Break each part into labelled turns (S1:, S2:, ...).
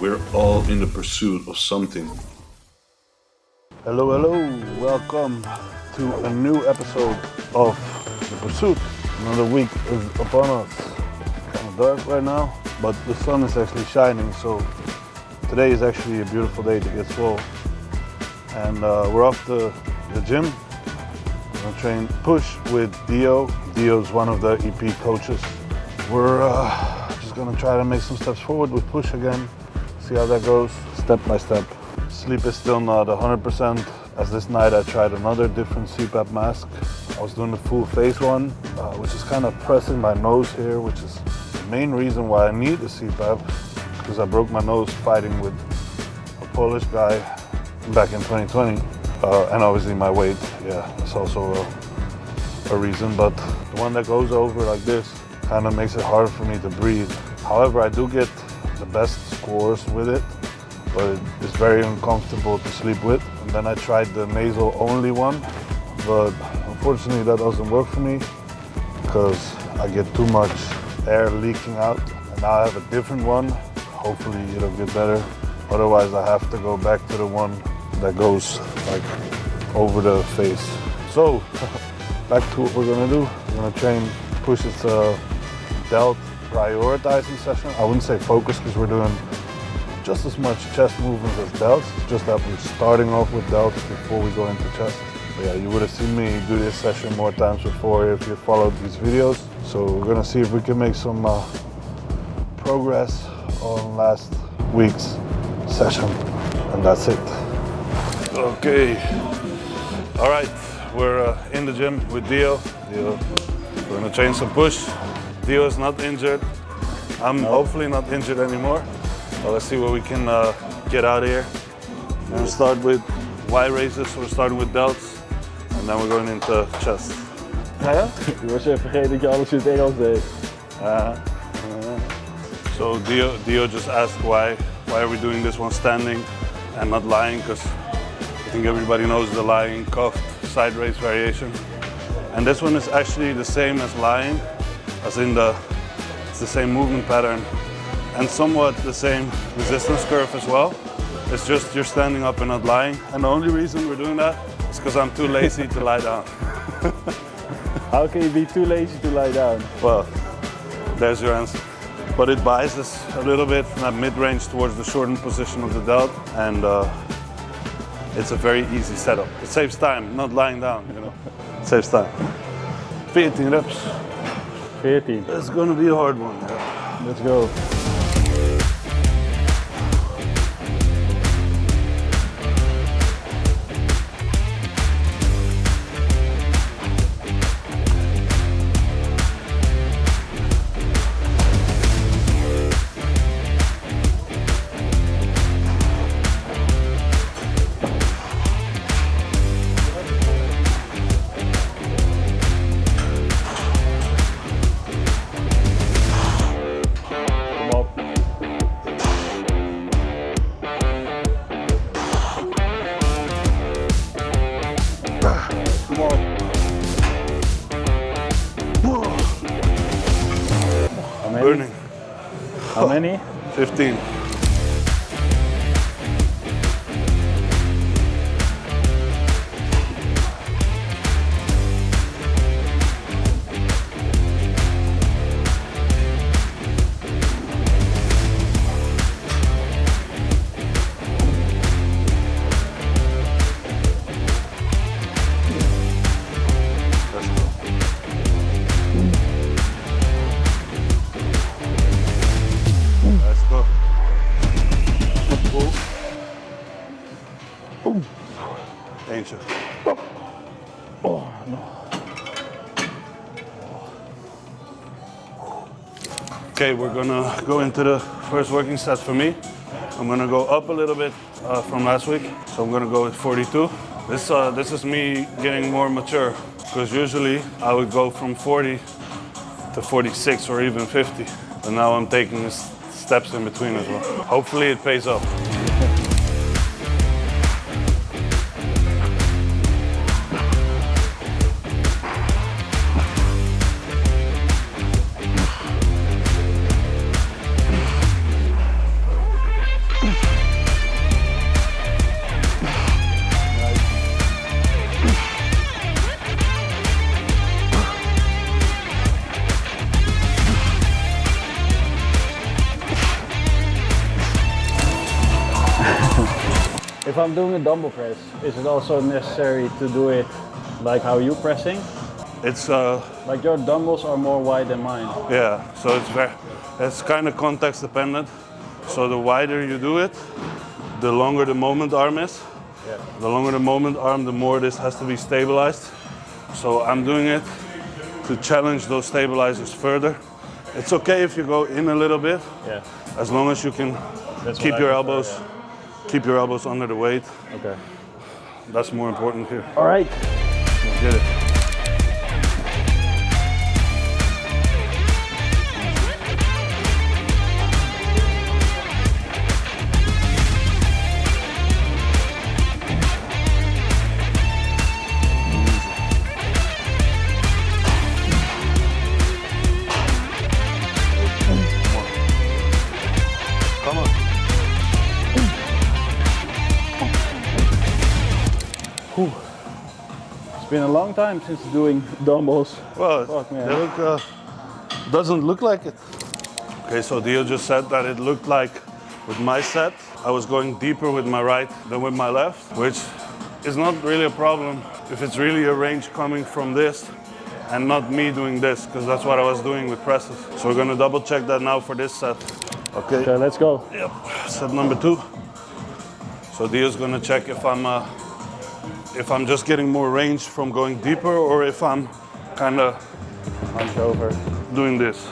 S1: We're all in the pursuit of something.
S2: Hello, welcome to a new episode of The Pursuit. Another week is upon us. Kind of dark right now, but the sun is actually shining, so today is actually a beautiful day to get swole. And we're off to the gym. We're gonna train push with Dio. Dio's one of the EP coaches. We're just gonna try to make some steps forward with push again. See how that goes, step by step. Sleep is still not 100%, as this night I tried another different CPAP mask. I was doing the full face one, which is kind of pressing my nose here, which is the main reason why I need the CPAP, because I broke my nose fighting with a Polish guy back in 2020. And obviously my weight, it's also a reason, but the one that goes over like this kind of makes it hard for me to breathe. However, I do get the best scores with it, but it's very uncomfortable to sleep with. And then I tried the nasal only one, but unfortunately that doesn't work for me because I get too much air leaking out. And now I have a different one. Hopefully it'll get better. Otherwise I have to go back to the one that goes like over the face. So back to what we're gonna do. We're gonna train push. It's a delt prioritizing session. I wouldn't say focus because we're doing just as much chest movements as delts. It's just that we're starting off with delts before we go into chest. But yeah, you would have seen me do this session more times before if you followed these videos. So we're gonna see if we can make some progress on last week's session. And that's it. Okay. All right, we're in the gym with Dio. We're gonna train some push. Dio is not injured. I'm hopefully not injured anymore. Well, let's see what we can get out of here. We're gonna start with Y raises. So we're starting with delts, and then we're going into chest.
S3: Ja? Je was even vergeten dat je alles in het Engels deed.
S2: So Dio just asked why are we doing this one standing and not lying? Because I think everybody knows the lying cuffed side raise variation. And this one is actually the same as lying, as in it's the same movement pattern and somewhat the same resistance curve as well. It's just you're standing up and not lying. And the only reason we're doing that is because I'm too lazy to lie down.
S3: How can you be too lazy to lie down?
S2: Well, there's your answer. But it biases a little bit from that mid-range towards the shortened position of the delt, and it's a very easy setup. It saves time, not lying down, you know. It saves time. 14 reps.
S3: 14.
S2: It's gonna be a hard one. Yeah.
S3: Let's go.
S2: Burning.
S3: How many?
S2: 15. Eentje. Okay, we're gonna go into the first working set for me. I'm gonna go up a little bit from last week, so I'm gonna go with 42. This is me getting more mature, because usually I would go from 40 to 46 or even 50, but now I'm taking steps in between as well. Hopefully it pays off.
S3: If I'm doing a dumbbell press, is it also necessary to do it like how you're pressing?
S2: It's
S3: Like your dumbbells are more wide than mine.
S2: yeah, so it's kind of context dependent. So the wider you do it, the longer the moment arm is.
S3: Yeah.
S2: The longer the moment arm, the more this has to be stabilized. So I'm doing it to challenge those stabilizers further. It's okay if you go in a little bit,
S3: Yeah.
S2: as long as you can keep your elbows, keep your elbows under the weight.
S3: Okay.
S2: That's more important here.
S3: All right.
S2: Let's get it. Come on.
S3: It's been a long time since doing dumbbells.
S2: Well,
S3: Fuck, man.
S2: they look, doesn't look like it. Okay, so Dio just said that it looked like with my set, I was going deeper with my right than with my left, which is not really a problem if it's really a range coming from this and not me doing this, because that's what I was doing with presses. So we're gonna double check that now for this set. Okay.
S3: Okay, let's go.
S2: Yep, set number 2. So Dio's gonna check if I'm just getting more range from going deeper or if I'm kind of
S3: Hunched over.
S2: doing this.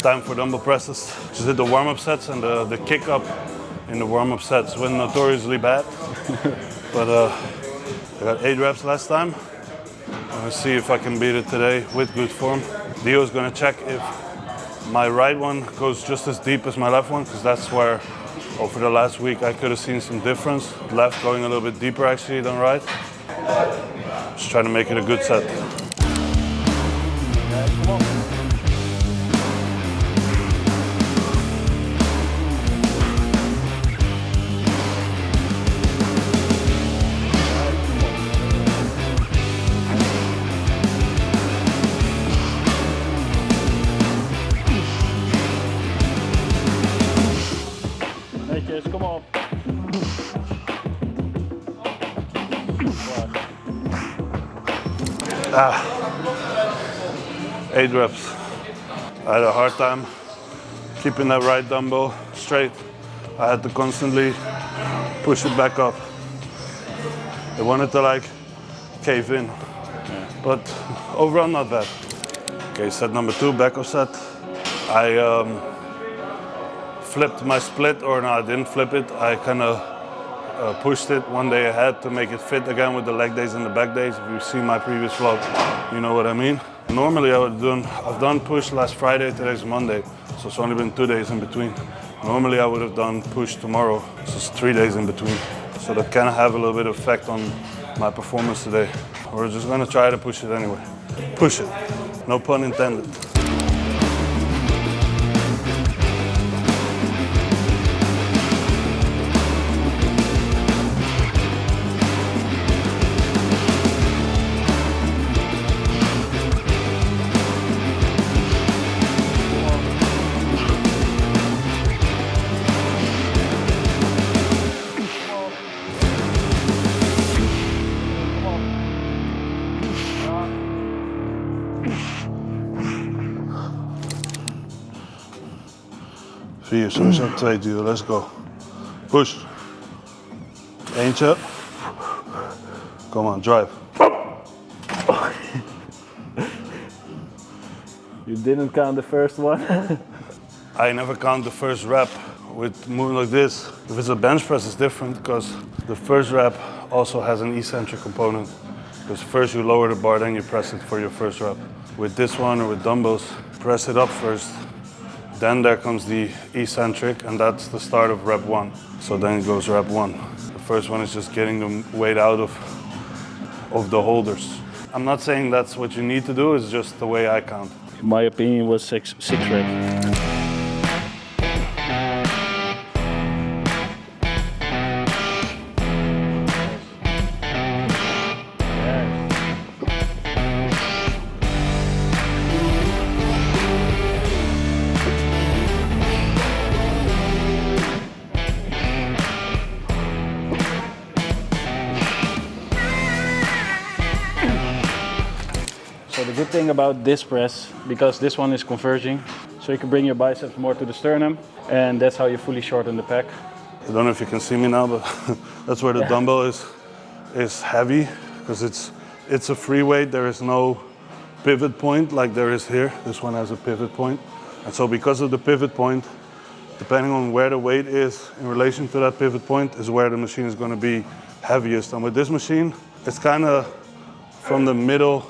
S2: Time for dumbbell presses. Just did the warm-up sets, and the kick up in the warm-up sets went notoriously bad. But I got 8 reps last time. I'm gonna see if I can beat it today with good form. Dio's gonna check if my right one goes just as deep as my left one, because that's where over the last week I could have seen some difference. Left going a little bit deeper actually than right. Just trying to make it a good set.
S3: Netjes, kom op.
S2: 8 reps. I had a hard time keeping that right dumbbell straight. I had to constantly push it back up. It wanted to like cave in, but overall not bad. Okay, set number 2, back up set. I flipped my split, or no, I didn't flip it. I kind of pushed it one day ahead to make it fit again with the leg days and the back days. If you see my previous vlog, you know what I mean. Normally I've done push last Friday, today's Monday, so it's only been 2 days in between. Normally I would have done push tomorrow, so it's 3 days in between. So that can have a little bit of effect on my performance today. We're just gonna try to push it anyway. Push it, no pun intended. Vier, sowieso 2 duwen, let's go. Push. Eentje. Come on, drive.
S3: You didn't count the first one?
S2: I never count the first rep with moving like this. If it's a bench press, it's different because the first rep also has an eccentric component. Because first you lower the bar, then you press it for your first rep. With this one or with dumbbells, press it up first. Then there comes the eccentric, and that's the start of rep 1. So then it goes rep 1. The first one is just getting the weight out of of the holders. I'm not saying that's what you need to do, it's just the way I count.
S3: In my opinion, was six reps. So the good thing about this press, because this one is converging, so you can bring your biceps more to the sternum, and that's how you fully shorten the pec.
S2: I don't know if you can see me now, but that's where the dumbbell is heavy, because it's a free weight. There is no pivot point like there is here. This one has a pivot point. And so because of the pivot point, depending on where the weight is in relation to that pivot point is where the machine is going to be heaviest. And with this machine, it's kind of from the middle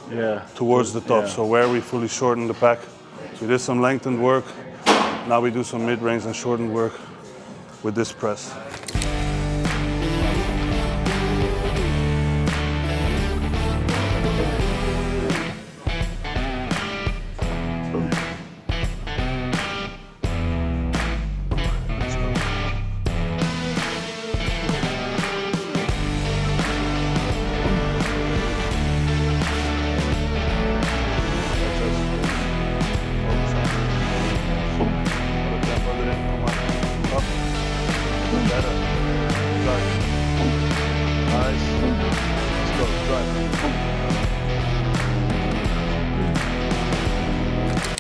S2: towards the top. So where we fully shorten the pec. So we did some lengthened work. Now we do some mid-range and shortened work with this press.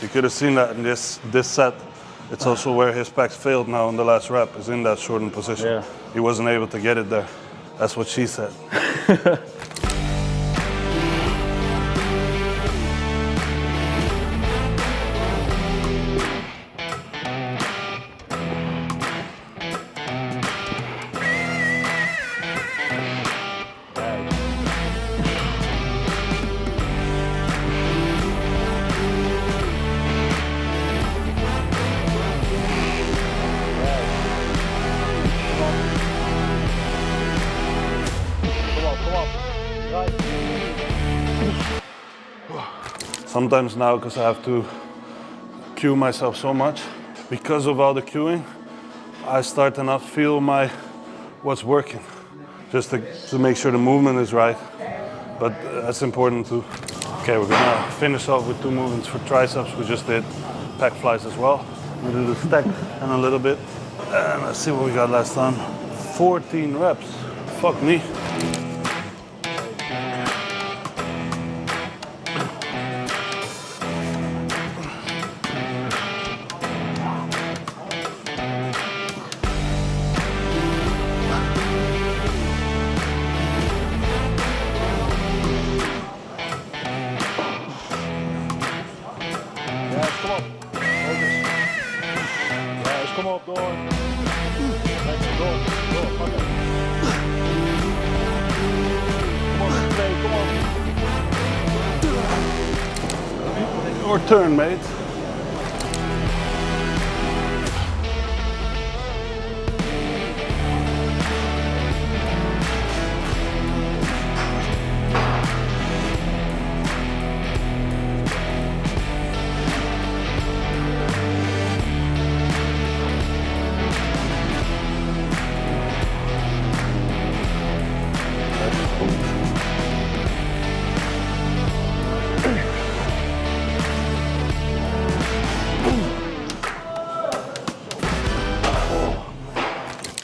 S2: You could have seen that in this set. It's also where his pecs failed now in the last rep, is in that shortened position.
S3: Yeah.
S2: He wasn't able to get it there. That's what she said. Sometimes now, because I have to cue myself so much, because of all the cueing, I start to not feel what's working, just to make sure the movement is right. But that's important too. Okay, we're gonna finish off with 2 movements for triceps. We just did pec flies as well. We do the stack and a little bit. And let's see what we got last time. 14 reps. Fuck me. Come op, door. Lekker, door, pak het. Come on, 2, come on. Your turn, mate.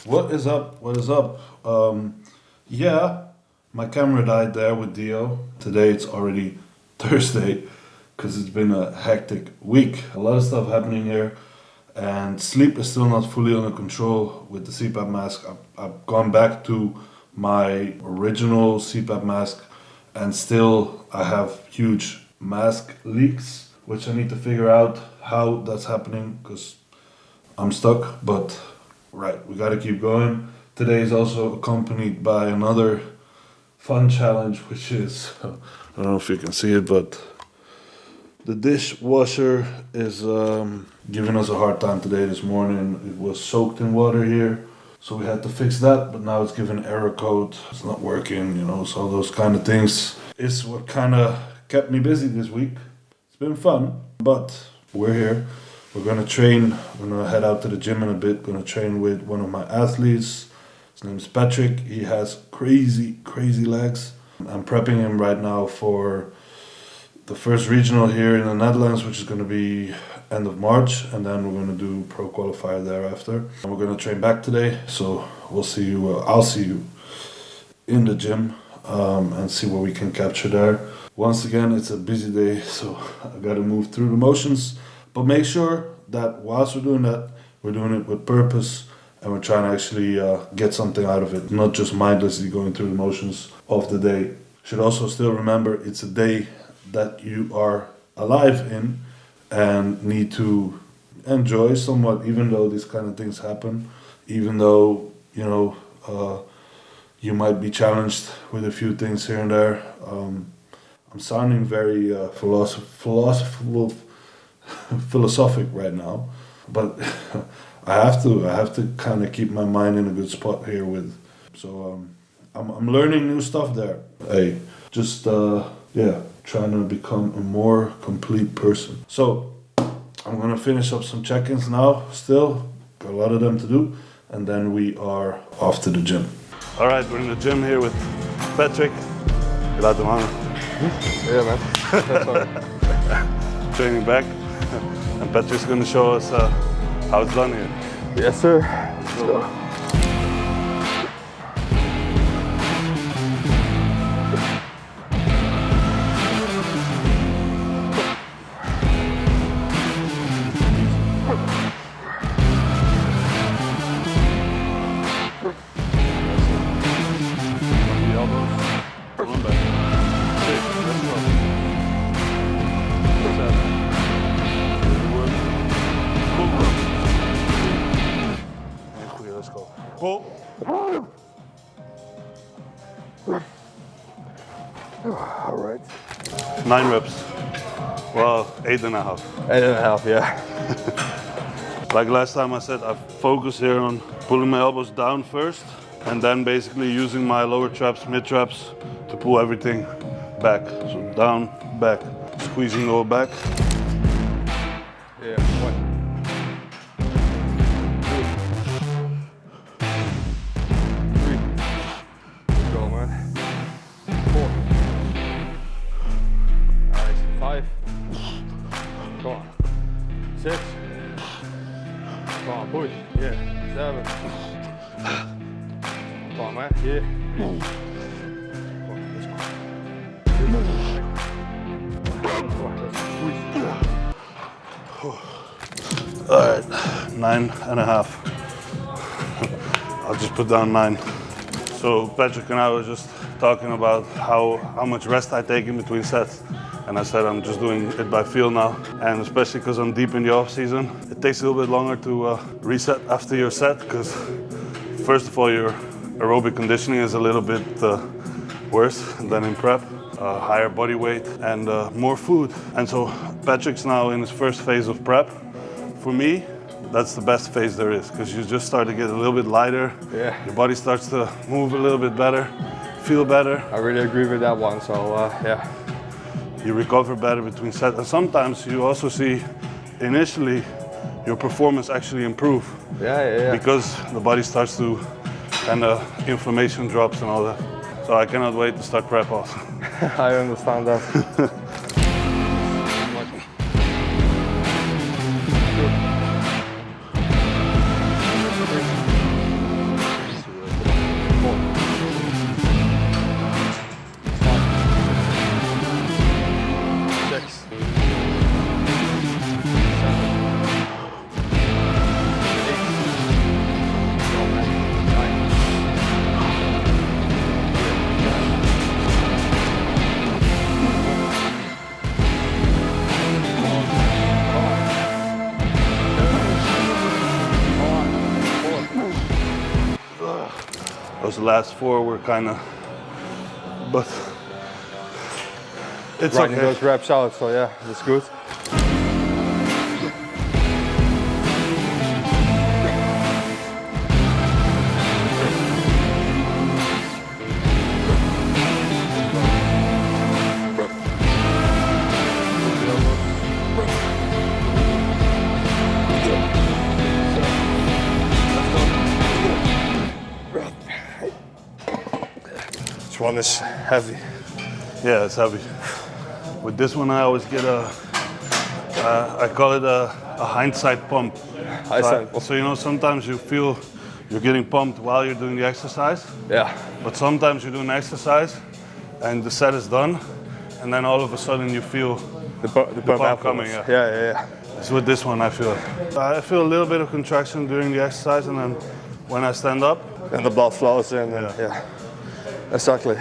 S1: What is up? What is up? Yeah, my camera died there with Dio. Today it's already Thursday because it's been a hectic week. A lot of stuff happening here, and sleep is still not fully under control with the CPAP mask. I've gone back to my original CPAP mask, and still I have huge mask leaks, which I need to figure out how that's happening because I'm stuck. But right, we gotta keep going. Today is also accompanied by another fun challenge, which is, I don't know if you can see it, but the dishwasher is giving us a hard time today, this morning. It was soaked in water here. So we had to fix that, but now it's given error code. It's not working, you know, so those kind of things is what kind of kept me busy this week. It's been fun, but we're here. We're gonna train. We're gonna head out to the gym in a bit. Gonna train with one of my athletes. His name is Patrick. He has crazy legs. I'm prepping him right now for the first regional here in the Netherlands, which is gonna be end of March, and then we're gonna do pro qualifier thereafter. And we're gonna train back today, so we'll see you. I'll see you in the gym and see what we can capture there. Once again, it's a busy day, so I gotta move through the motions. But make sure that whilst we're doing that, we're doing it with purpose, and we're trying to actually get something out of it, not just mindlessly going through the motions of the day. Should also still remember it's a day that you are alive in and need to enjoy somewhat, even though these kind of things happen, even though, you know, you might be challenged with a few things here and there. I'm sounding very philosophic right now, but I have to kind of keep my mind in a good spot here with. So I'm learning new stuff there. Hey, just trying to become a more complete person. So I'm gonna finish up some check-ins now. Still got a lot of them to do, and then we are off to the gym. All right, we're in the gym here with Patrick. Laat hem hangen.
S4: Yeah, man. That's all right.
S1: Training back, and Patrick's gonna show us how it's done here.
S4: Yes, sir. Let's go.
S1: Pull.
S4: All right.
S1: 9 reps. Well, 8.5.
S4: 8.5, yeah.
S1: Like last time I said, I focus here on pulling my elbows down first, and then basically using my lower traps, mid traps to pull everything back. So down, back, squeezing lower back.
S4: Yeah, 1. Come on. 6. Come on, push. Yeah. 7. Come on, man. Yeah. Come on, let's go. Come on, let's squeeze.
S1: All right, 9.5. I'll just put down 9. So Patrick and I were just talking about how much rest I take in between sets. And I said I'm just doing it by feel now. And especially because I'm deep in the off season, it takes a little bit longer to reset after your set, because first of all, your aerobic conditioning is a little bit worse than in prep. Higher body weight and more food. And so Patrick's now in his first phase of prep. For me, that's the best phase there is, because you just start to get a little bit lighter.
S4: Yeah.
S1: Your body starts to move a little bit better, feel better.
S4: I really agree with that one, so yeah.
S1: You recover better between sets, and sometimes you also see initially your performance actually improve.
S4: Yeah.
S1: Because the body starts to kind of inflammation drops and all that. So I cannot wait to start prep also.
S4: I understand that.
S1: Those last 4 were kind of, but it's
S4: Grinding
S1: okay.
S4: those reps out, so yeah, that's good.
S5: one is heavy.
S2: Yeah, it's heavy. With this one, I always get I call it a hindsight pump. So you know, sometimes you feel you're getting pumped while you're doing the exercise.
S5: Yeah.
S2: But sometimes you do an exercise and the set is done, and then all of a sudden you feel
S5: The pump
S2: coming.
S5: Yeah.
S2: It's with this one I feel. I feel a little bit of contraction during the exercise, and then when I stand up,
S5: And the blood flows in. And yeah. Exactly.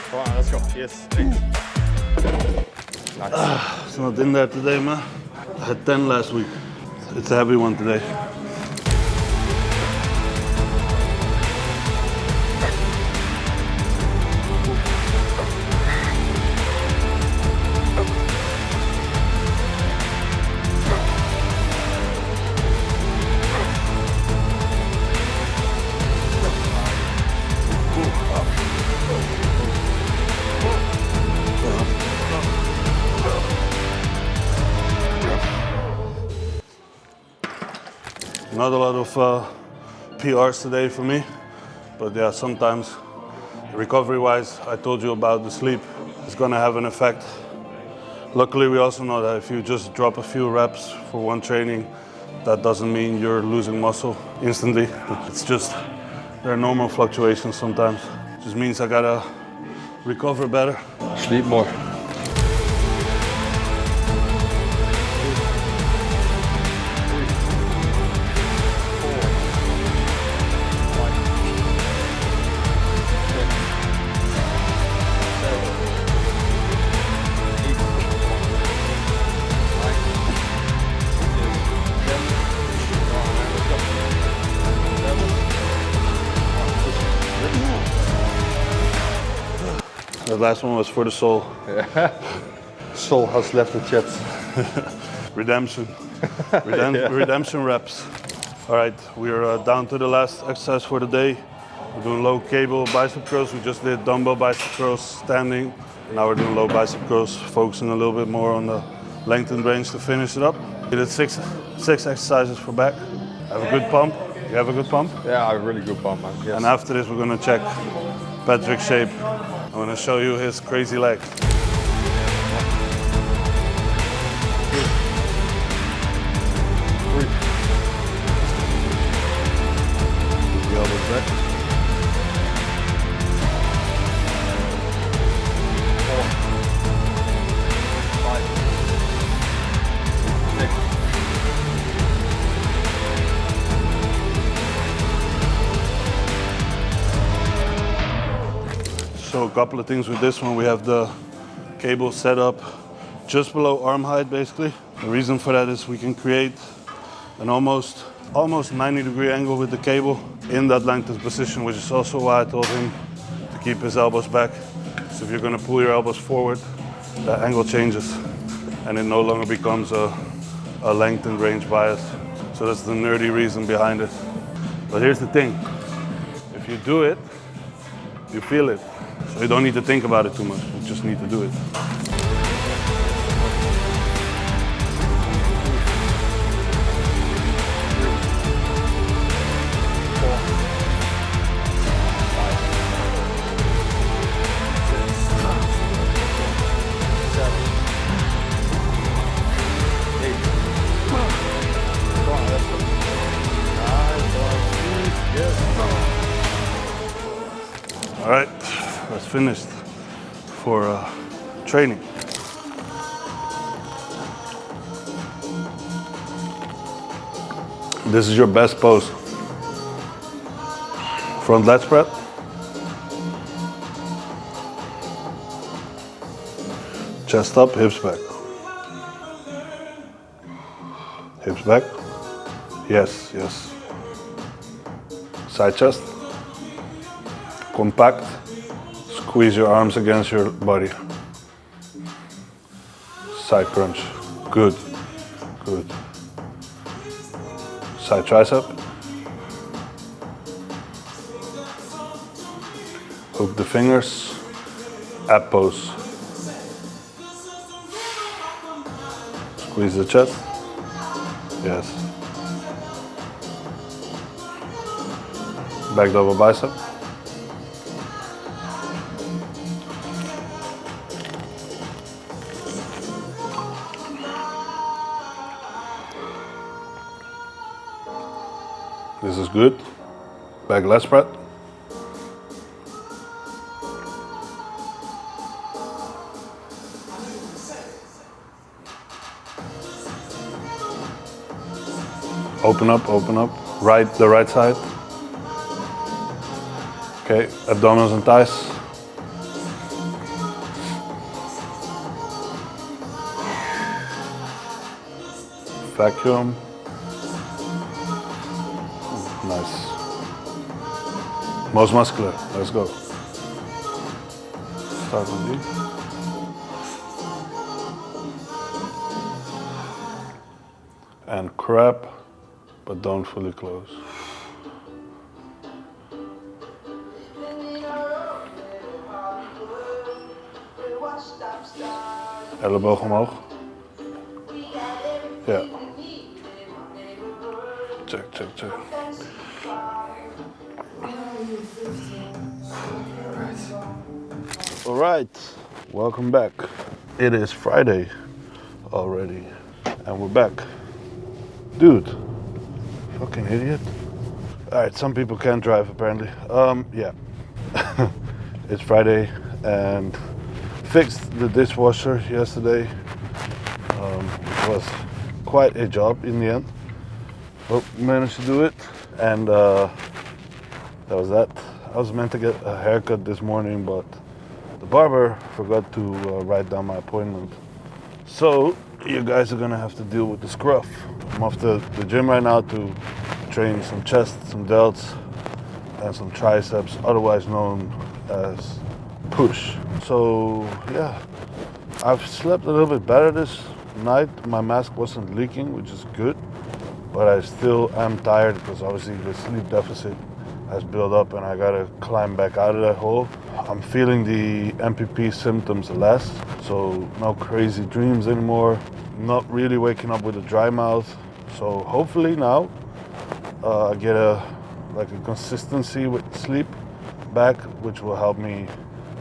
S3: Come on, let's go. Yes, 8. Nice.
S2: it's not in there today, man. I had 10 last week. It's a heavy one today. Not a lot of PRs today for me, but yeah, sometimes recovery-wise, I told you about the sleep. It's gonna have an effect. Luckily, we also know that if you just drop a few reps for one training, that doesn't mean you're losing muscle instantly. It's just, there are normal fluctuations sometimes. It just means I gotta recover better.
S5: Sleep more.
S2: The last one was for the soul.
S5: Soul has left the chat.
S2: Redemption. Redemption reps. All right, we're down to the last exercise for the day. We're doing low cable bicep curls. We just did dumbbell bicep curls standing. Now we're doing low bicep curls, focusing a little bit more on the length and range to finish it up. We did six exercises for back. Have a good pump. You have a good pump?
S5: Yeah, a really good pump, man. Yes.
S2: And after this, we're gonna check Patrick's shape. I'm gonna show you his crazy leg. The elbows back.
S5: 4, 5, 6.
S2: So a couple of things with this one. We have the cable set up just below arm height, basically. The reason for that is we can create an almost 90-degree angle with the cable in that lengthened position, which is also why I told him to keep his elbows back. So if you're gonna pull your elbows forward, that angle changes and it no longer becomes a length and range bias. So that's the nerdy reason behind it. But here's the thing, if you do it, you feel it. So you don't need to think about it too much, you just need to do it. All right, that's finished for training. This is your best pose. Front lat spread. Chest up, hips back. Hips back. Yes, yes. Side chest. Compact. Squeeze your arms against your body. Side crunch. Good. Good. Side tricep. Hook the fingers, ab pose. Squeeze the chest. Yes. Back double bicep. This is good. Back leg spread. Open up, open up. The right side. Okay, abdominals and thighs. Vacuum. Nice. Most muscular. Let's go. Start with these. And crab, but don't fully close. Elleboog omhoog. Ja. Check, check, check. All right, welcome back. It is Friday already, and we're back. Dude, fucking idiot. All right, some people can't drive apparently. Yeah. It's Friday and fixed the dishwasher yesterday. It was quite a job in the end, but managed to do it, and that was that. I was meant to get a haircut this morning, but the barber forgot to write down my appointment. So you guys are gonna have to deal with the scruff. I'm off to the gym right now to train some chest, some delts, and some triceps, otherwise known as push. So yeah, I've slept a little bit better this night. My mask wasn't leaking, which is good, but I still am tired because obviously the sleep deficit has built up and I gotta climb back out of that hole. I'm feeling the MPP symptoms less, so no crazy dreams anymore, not really waking up with a dry mouth. So hopefully now I get a consistency with sleep back, which will help me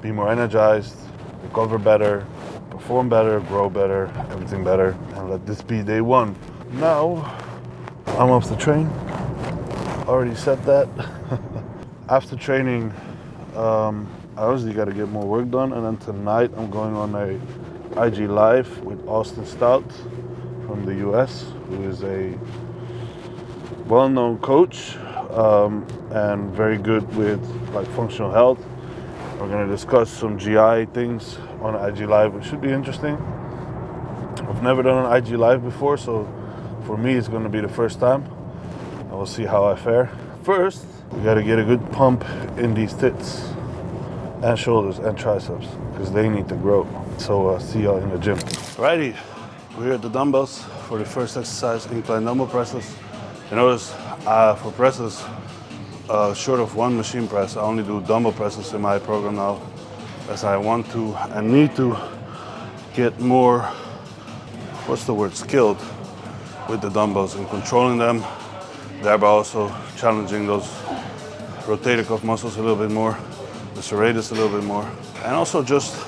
S2: be more energized, recover better, perform better, grow better, everything better, and let this be day one. Now I'm off the train. Already said that. After training, I obviously got to get more work done, and then tonight I'm going on a IG Live with Austin Stout from the US, who is a well-known coach and very good with like functional health. We're going to discuss some GI things on IG Live, which should be interesting. I've never done an IG Live before, so for me it's going to be the first time. And we'll see how I fare. First, we got to get a good pump in these tits and shoulders and triceps because they need to grow. So see y'all in the gym. Alrighty, we're here at the dumbbells for the first exercise, incline dumbbell presses. You notice for presses, short of one machine press, I only do dumbbell presses in my program now, as I want to and need to get more, skilled with the dumbbells and controlling them, thereby also challenging those rotator cuff muscles a little bit more, the serratus a little bit more, and also just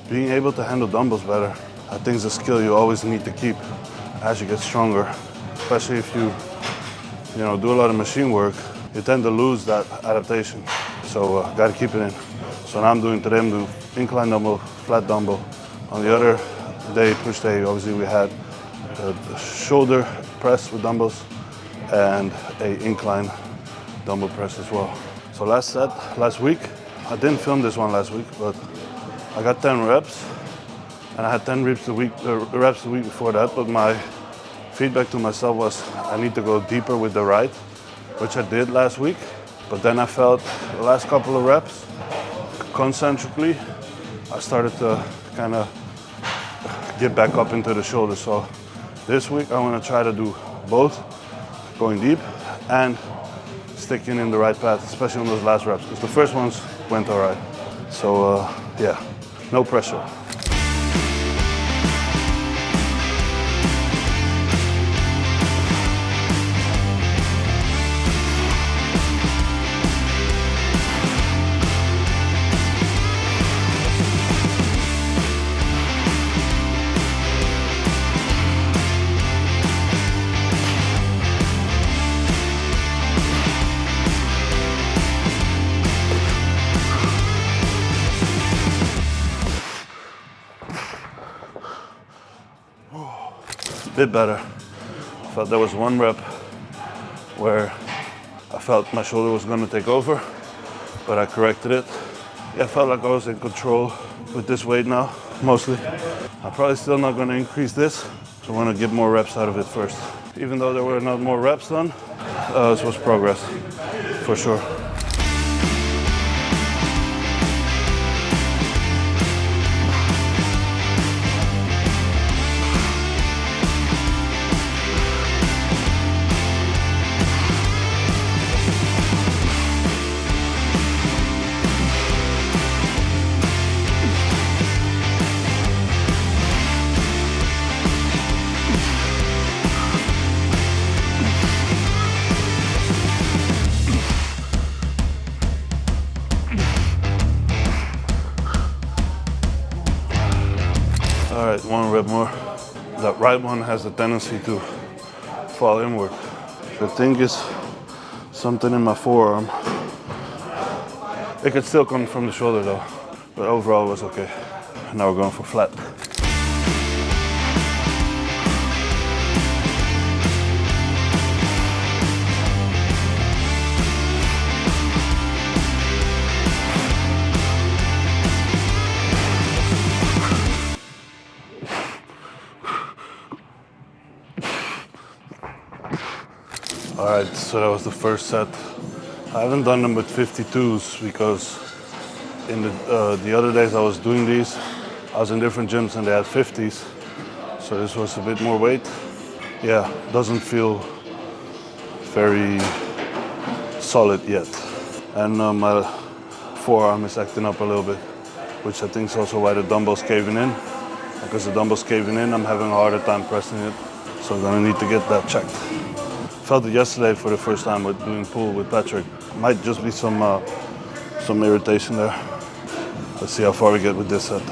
S2: being able to handle dumbbells better. I think it's a skill you always need to keep as you get stronger, especially if you do a lot of machine work. You tend to lose that adaptation, so gotta keep it in. So now I'm doing incline dumbbell, flat dumbbell. On the other day, push day, obviously we had a shoulder press with dumbbells and a incline dumbbell press as well. So last week, I didn't film this one last week, but I got 10 reps, and I had 10 reps the week before that, but my feedback to myself was I need to go deeper with the right, which I did last week, but then I felt the last couple of reps, concentrically, I started to kind of get back up into the shoulder. So this week I want to try to do both, going deep and sticking in the right path, especially on those last reps, because the first ones went all right. So yeah, no pressure. Bit better. I felt there was one rep where I felt my shoulder was going to take over, but I corrected it. Yeah, I felt like I was in control with this weight now, mostly. I'm probably still not going to increase this, so I want to get more reps out of it first. Even though there were not more reps done, this was progress, for sure. All right, one rep more. That right one has a tendency to fall inward. The thing is something in my forearm. It could still come from the shoulder though, but overall it was okay. Now we're going for flat. All right, so that was the first set. I haven't done them with 52s because in the other days I was doing these, I was in different gyms and they had 50s. So this was a bit more weight. Yeah, doesn't feel very solid yet. And my forearm is acting up a little bit, which I think is also why the dumbbell's caving in. Because the dumbbell's caving in, I'm having a harder time pressing it. So I'm gonna need to get that checked. Felt it yesterday for the first time with doing pull with Patrick. Might just be some irritation there. Let's see how far we get with this set.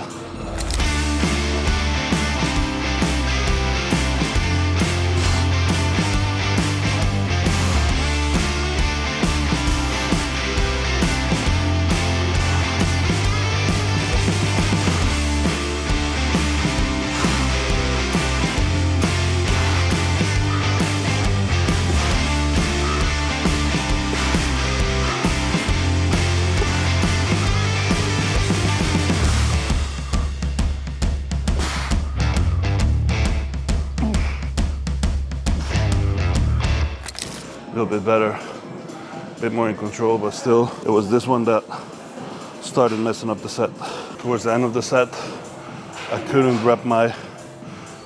S2: A little bit better, a bit more in control, but still, it was this one that started messing up the set. Towards the end of the set, I couldn't wrap my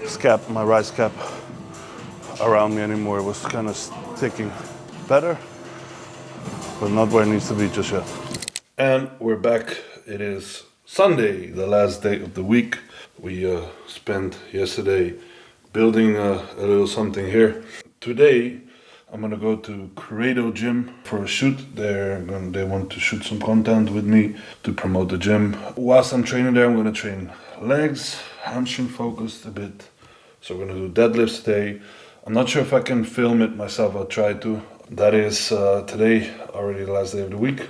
S2: scap, my right scap, around me anymore. It was kind of sticking. Better, but not where it needs to be just yet.
S1: And we're back. It is Sunday, the last day of the week. We spent yesterday building a little something here. Today, I'm gonna go to Credo Gym for a shoot. They want to shoot some content with me to promote the gym. Whilst I'm training there, I'm gonna train legs, hamstring focused a bit. So we're gonna do deadlifts today. I'm not sure if I can film it myself. I'll try to. That is today, already the last day of the week.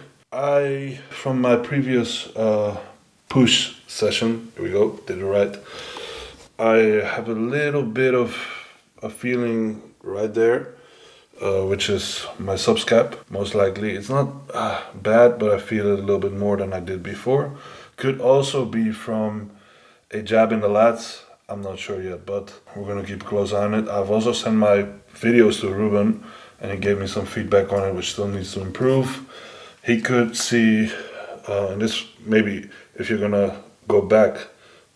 S1: From my previous push session, here we go, did it right. I have a little bit of a feeling right there. Which is my subscap, most likely. It's not bad, but I feel it a little bit more than I did before. Could also be from a jab in the lats. I'm not sure yet, but we're gonna keep a close eye on it. I've also sent my videos to Ruben, and he gave me some feedback on it, which still needs to improve. He could see, and this maybe if you're gonna go back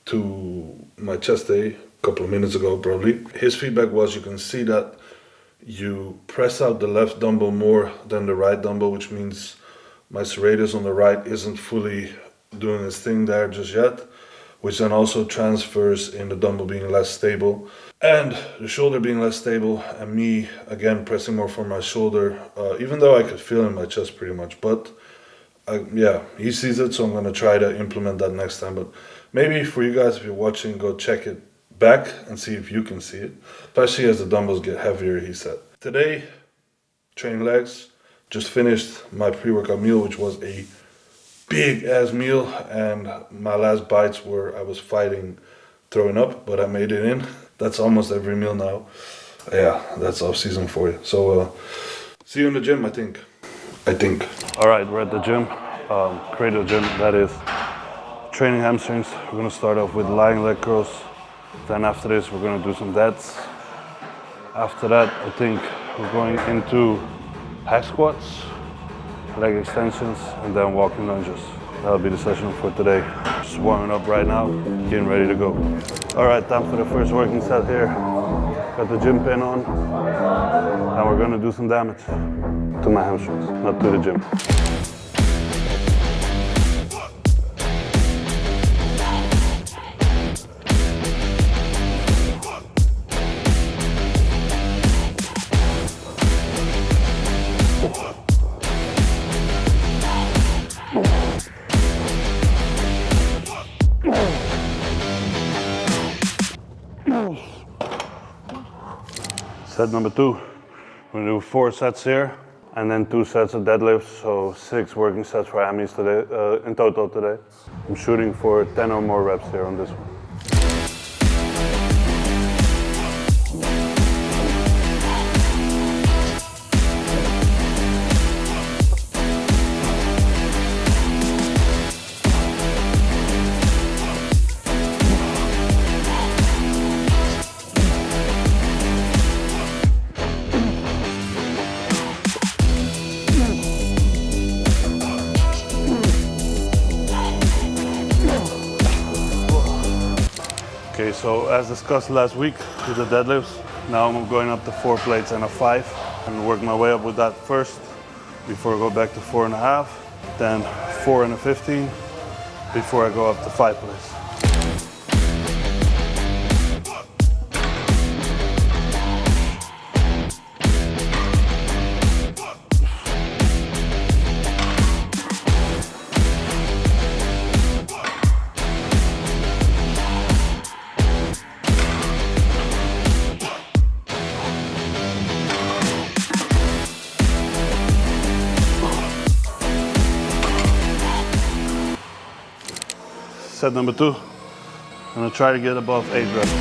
S1: to my chest day a couple of minutes ago, probably. His feedback was you can see that you press out the left dumbbell more than the right dumbbell, which means my serratus on the right isn't fully doing its thing there just yet, which then also transfers in the dumbbell being less stable and the shoulder being less stable, and me again pressing more for my shoulder, even though I could feel it in my chest pretty much. But yeah, he sees it, so I'm gonna try to implement that next time. But maybe for you guys, if you're watching, go check it back and see if you can see it, especially as the dumbbells get heavier, he said. Today, training legs, just finished my pre-workout meal, which was a big ass meal, and my last bites were, I was fighting throwing up, but I made it in. That's almost every meal now. Yeah, that's off season for you. So see you in the gym, I think.
S2: All right, we're at the gym, Cradle Gym, that is. Training hamstrings. We're gonna start off with lying leg curls. Then after this, we're gonna do some deads. After that, I think we're going into hack squats, leg extensions, and then walking lunges. That'll be the session for today. Just warming up right now, getting ready to go. All right, time for the first working set here. Got the gym pin on, and we're gonna do some damage to my hamstrings, not to the gym. Set number 2, we're gonna do 4 sets here and then 2 sets of deadlifts, so 6 working sets for hammies today, in total today. I'm shooting for 10 or more reps here on this one. Okay, so as discussed last week with the deadlifts, now I'm going up to 4 plates and a 5 and work my way up with that first before I go back to 4.5, then 4 and a 15 before I go up to 5 plates. Set number 2, I'm gonna try to get above 8 reps.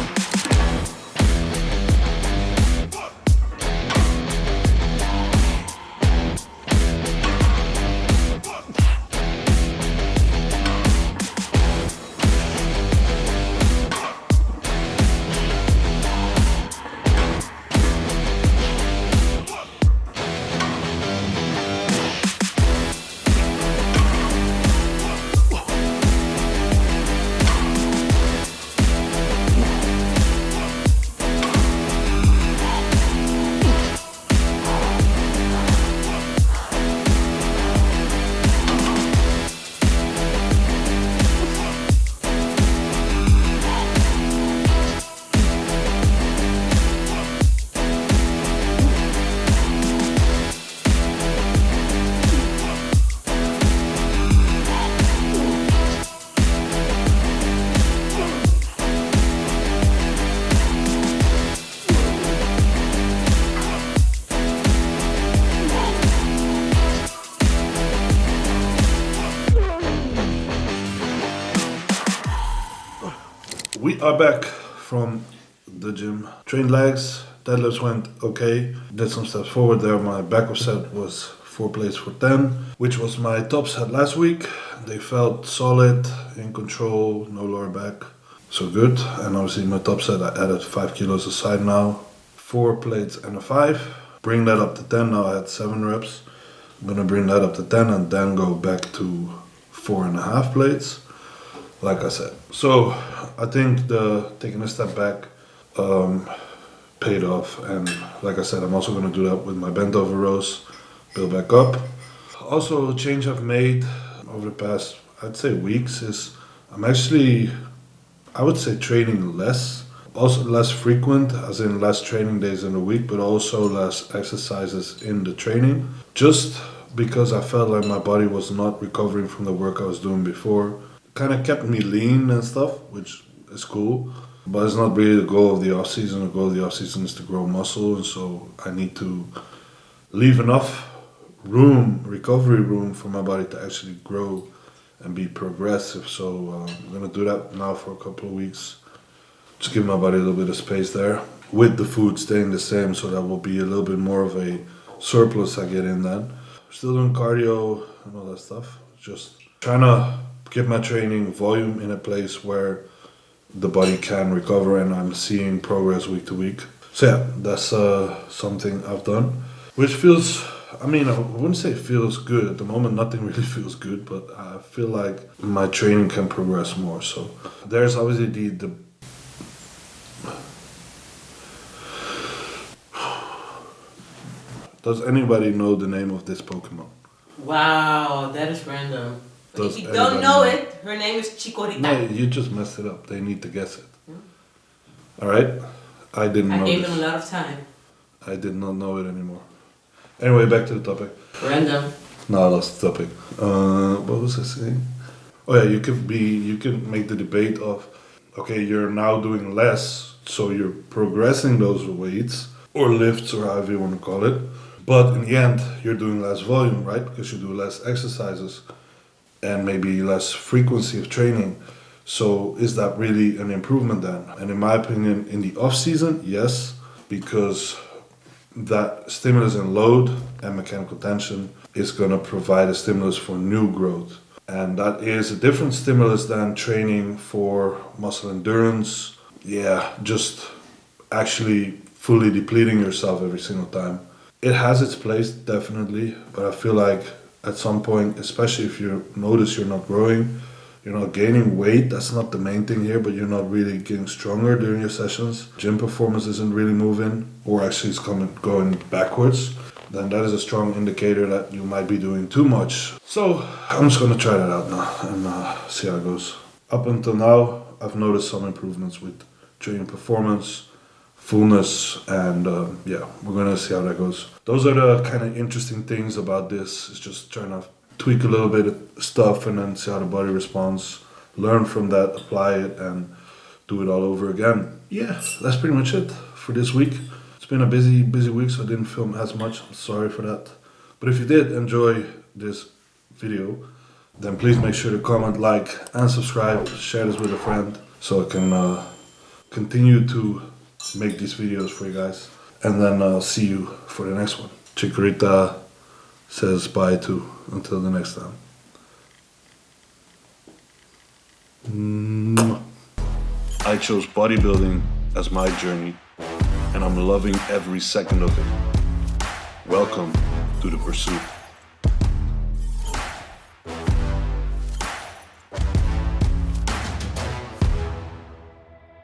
S1: We are back from the gym. Trained legs, deadlifts went okay. Did some steps forward there. My backup set was 4 plates for 10, which was my top set last week. They felt solid, in control, no lower back. So good. And obviously my top set, I added 5 kilos aside now. 4 plates and a 5. Bring that up to 10. Now I had 7 reps. I'm gonna bring that up to 10 and then go back to 4.5 plates, like I said. So I think taking a step back, paid off. And like I said, I'm also going to do that with my bent over rows, build back up. Also, a change I've made over the past, I'd say weeks, is I'm actually, I would say, training less. Also less frequent, as in less training days in a week, but also less exercises in the training. Just because I felt like my body was not recovering from the work I was doing before. Kind of kept me lean and stuff, which is cool. But it's not really the goal of the off-season. The goal of the off-season is to grow muscle, and so I need to leave enough room, recovery room, for my body to actually grow and be progressive. So I'm gonna do that now for a couple of weeks. Just give my body a little bit of space there, with the food staying the same, so that will be a little bit more of a surplus I get in then. Still doing cardio and all that stuff. Just trying to get my training volume in a place where the body can recover and I'm seeing progress week to week. So yeah, that's something I've done, which feels, I mean, I wouldn't say it feels good. At the moment, nothing really feels good, but I feel like my training can progress more. So there's obviously the Does anybody know the name of this Pokemon?
S4: Wow, that is random.
S1: Does
S4: If you don't know
S1: anybody
S4: it, her name is Chikorita.
S1: No, you just messed it up. They need to guess it. Alright? I didn't know
S4: I gave
S1: this.
S4: them a lot of time.
S1: I did not know it anymore. Anyway, back to the topic.
S4: Random.
S1: No, I lost the topic. What was I saying? Oh yeah, you can make the debate of, okay, you're now doing less, so you're progressing those weights, or lifts, or however you want to call it. But in the end, you're doing less volume, right? Because you do less exercises and maybe less frequency of training. So is that really an improvement then? And in my opinion, in the off season, yes, because that stimulus and load and mechanical tension is going to provide a stimulus for new growth. And that is a different stimulus than training for muscle endurance. Yeah, just actually fully depleting yourself every single time. It has its place, definitely, but I feel like at some point, especially if you notice you're not growing, you're not gaining weight, that's not the main thing here, but you're not really getting stronger during your sessions, gym performance isn't really moving, or actually it's going backwards, then that is a strong indicator that you might be doing too much. So I'm just gonna try that out now and see how it goes. Up until now, I've noticed some improvements with training performance, fullness, and yeah, we're gonna see how that goes. Those are the kind of interesting things about this. It's just trying to tweak a little bit of stuff and then see how the body responds, learn from that, apply it, and do it all over again. Yeah, that's pretty much it for this week. It's been a busy week, so I didn't film as much. I'm sorry for that. But if you did enjoy this video, then please make sure to comment, like, and subscribe. Share this with a friend so I can continue to make these videos for you guys. And then I'll see you for the next one. Chikorita says bye too. Until the next time. I chose bodybuilding as my journey, and I'm loving every second of it. Welcome to the pursuit.